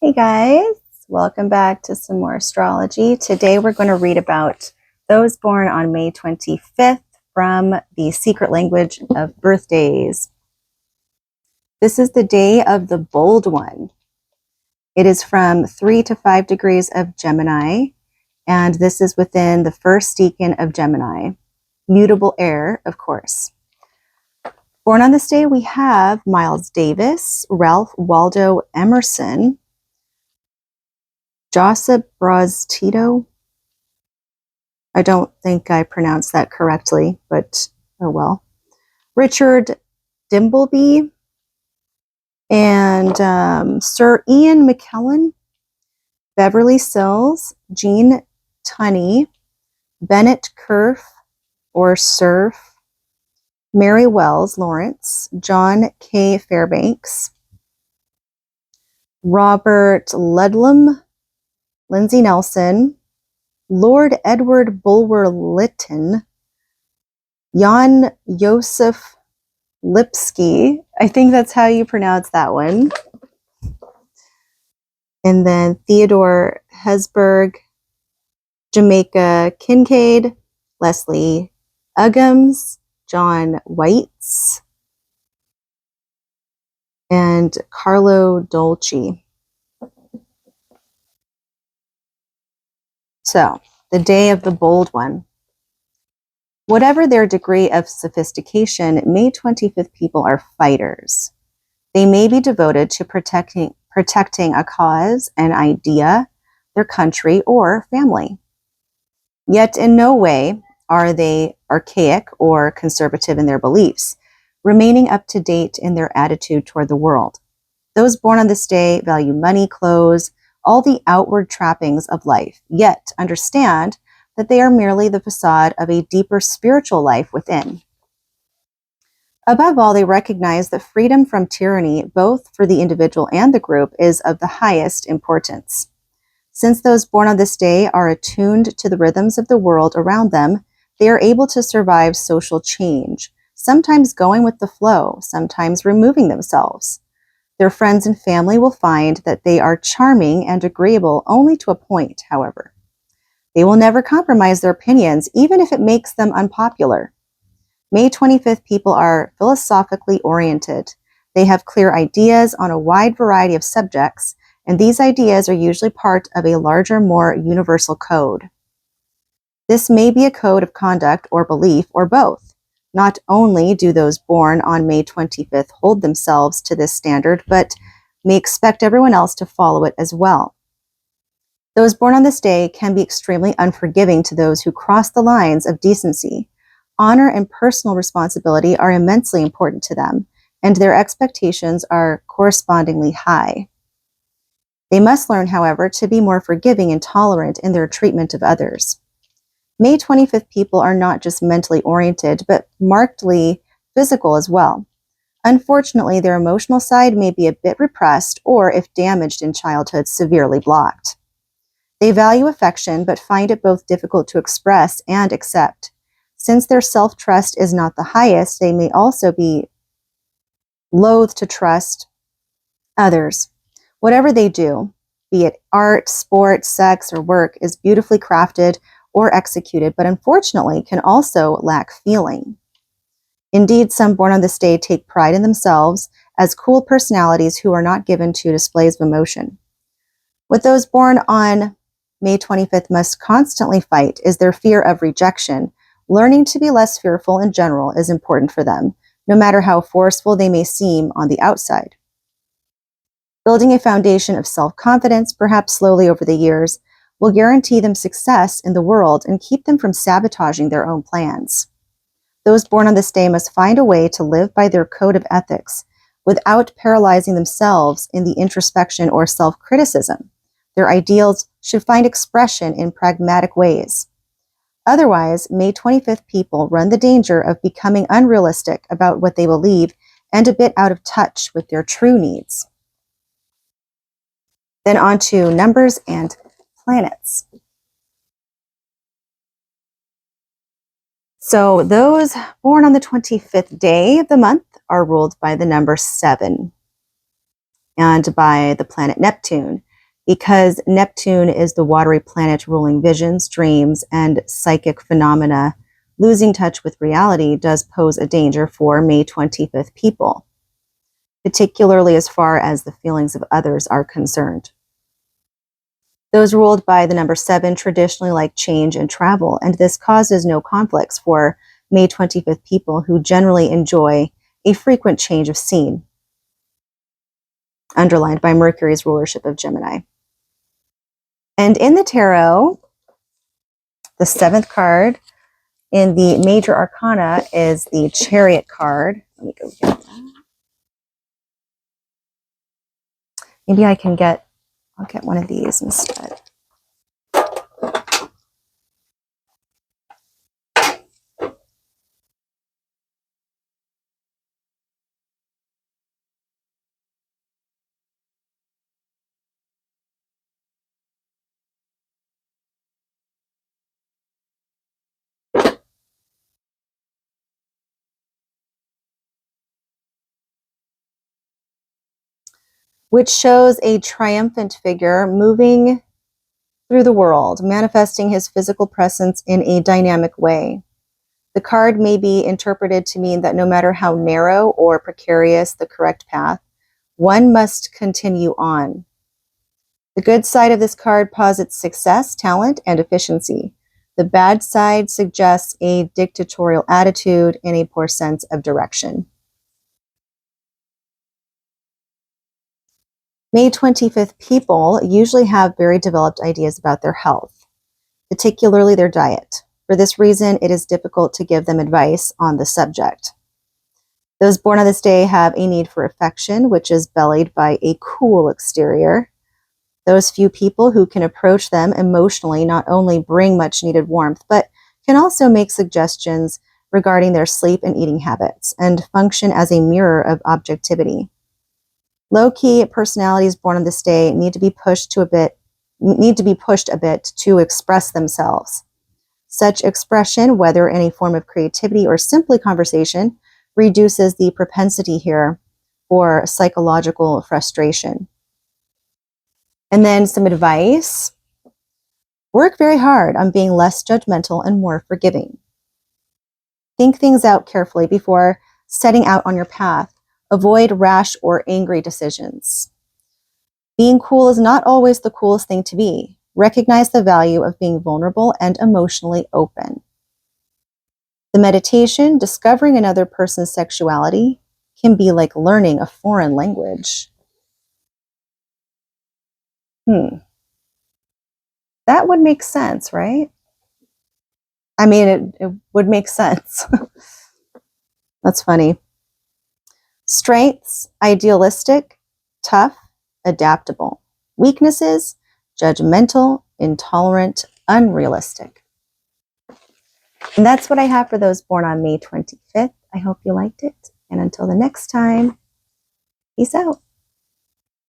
Hey guys, welcome back to some more astrology. Today we're going to read about those born on May 25th from the Secret Language of Birthdays. This is the day of the bold one. It is from 3 to 5 degrees of Gemini, and this is within the first decan of Gemini. Mutable air, of course. Born on this day, we have Miles Davis, Ralph Waldo Emerson, Josip Broz Tito. I don't think I pronounced that correctly, but oh well. Richard Dimbleby and Sir Ian McKellen, Beverly Sills, Jean Tunney, Bennett Cerf or Surf, Mary Wells Lawrence, John K. Fairbanks, Robert Ludlum, Lindsay Nelson, Lord Edward Bulwer Lytton, Jan Josef Lipsky. I think that's how you pronounce that one. And then Theodore Hesburgh, Jamaica Kincaid, Leslie Uggams, John Whites, and Carlo Dolci. So, the day of the bold one. Whatever their degree of sophistication, May 25th people are fighters. They may be devoted to protecting a cause, an idea, their country, or family. Yet in no way are they archaic or conservative in their beliefs, remaining up to date in their attitude toward the world. Those born on this day value money, clothes, all the outward trappings of life, yet understand that they are merely the facade of a deeper spiritual life within. Above all, they recognize that freedom from tyranny, both for the individual and the group, is of the highest importance. Since those born on this day are attuned to the rhythms of the world around them, they are able to survive social change, sometimes going with the flow, sometimes removing themselves. Their friends and family will find that they are charming and agreeable only to a point, however. They will never compromise their opinions, even if it makes them unpopular. May 25th people are philosophically oriented. They have clear ideas on a wide variety of subjects, and these ideas are usually part of a larger, more universal code. This may be a code of conduct or belief, or both. Not only do those born on May 25th hold themselves to this standard, but may expect everyone else to follow it as well. Those born on this day can be extremely unforgiving to those who cross the lines of decency. Honor and personal responsibility are immensely important to them, and their expectations are correspondingly high. They must learn, however, to be more forgiving and tolerant in their treatment of others. May 25th people are not just mentally oriented, but markedly physical as well. Unfortunately, their emotional side may be a bit repressed, or if damaged in childhood, severely blocked. They value affection, but find it both difficult to express and accept. Since their self-trust is not the highest, they may also be loath to trust others. Whatever they do, be it art, sport, sex, or work, is beautifully crafted or executed, but unfortunately can also lack feeling. Indeed, some born on this day take pride in themselves as cool personalities who are not given to displays of emotion. What those born on May 25th must constantly fight is their fear of rejection. Learning to be less fearful in general is important for them, no matter how forceful they may seem on the outside. Building a foundation of self-confidence, perhaps slowly over the years, will guarantee them success in the world and keep them from sabotaging their own plans. Those born on this day must find a way to live by their code of ethics without paralyzing themselves in the introspection or self-criticism. Their ideals should find expression in pragmatic ways. Otherwise, May 25th people run the danger of becoming unrealistic about what they believe and a bit out of touch with their true needs. Then on to numbers and planets. So those born on the 25th day of the month are ruled by the number 7 and by the planet Neptune. Because Neptune is the watery planet ruling visions, dreams, and psychic phenomena, losing touch with reality does pose a danger for May 25th people, particularly as far as the feelings of others are concerned. Those ruled by the number 7 traditionally like change and travel, and this causes no conflicts for May 25th people who generally enjoy a frequent change of scene, underlined by Mercury's rulership of Gemini. And in the tarot, the 7th card in the major arcana is the Chariot card. Let me go get that. Maybe I'll get one of these instead. Which shows a triumphant figure moving through the world, manifesting his physical presence in a dynamic way. The card may be interpreted to mean that no matter how narrow or precarious the correct path, one must continue on. The good side of this card posits success, talent, and efficiency. The bad side suggests a dictatorial attitude and a poor sense of direction. May 25th people usually have very developed ideas about their health, particularly their diet. For this reason, it is difficult to give them advice on the subject. Those born on this day have a need for affection, which is belied by a cool exterior. Those few people who can approach them emotionally not only bring much needed warmth, but can also make suggestions regarding their sleep and eating habits and function as a mirror of objectivity. Low-key personalities born on this day need to be pushed a bit to express themselves. Such expression, whether in a form of creativity or simply conversation, reduces the propensity here for psychological frustration. And then some advice. Work very hard on being less judgmental and more forgiving. Think things out carefully before setting out on your path. Avoid rash or angry decisions. Being cool is not always the coolest thing to be. Recognize the value of being vulnerable and emotionally open. The meditation, discovering another person's sexuality, can be like learning a foreign language. That would make sense, right? I mean, it would make sense. That's funny. Strengths, idealistic, tough, adaptable. Weaknesses, judgmental, intolerant, unrealistic. And that's what I have for those born on May 25th. I hope you liked it. And until the next time, peace out.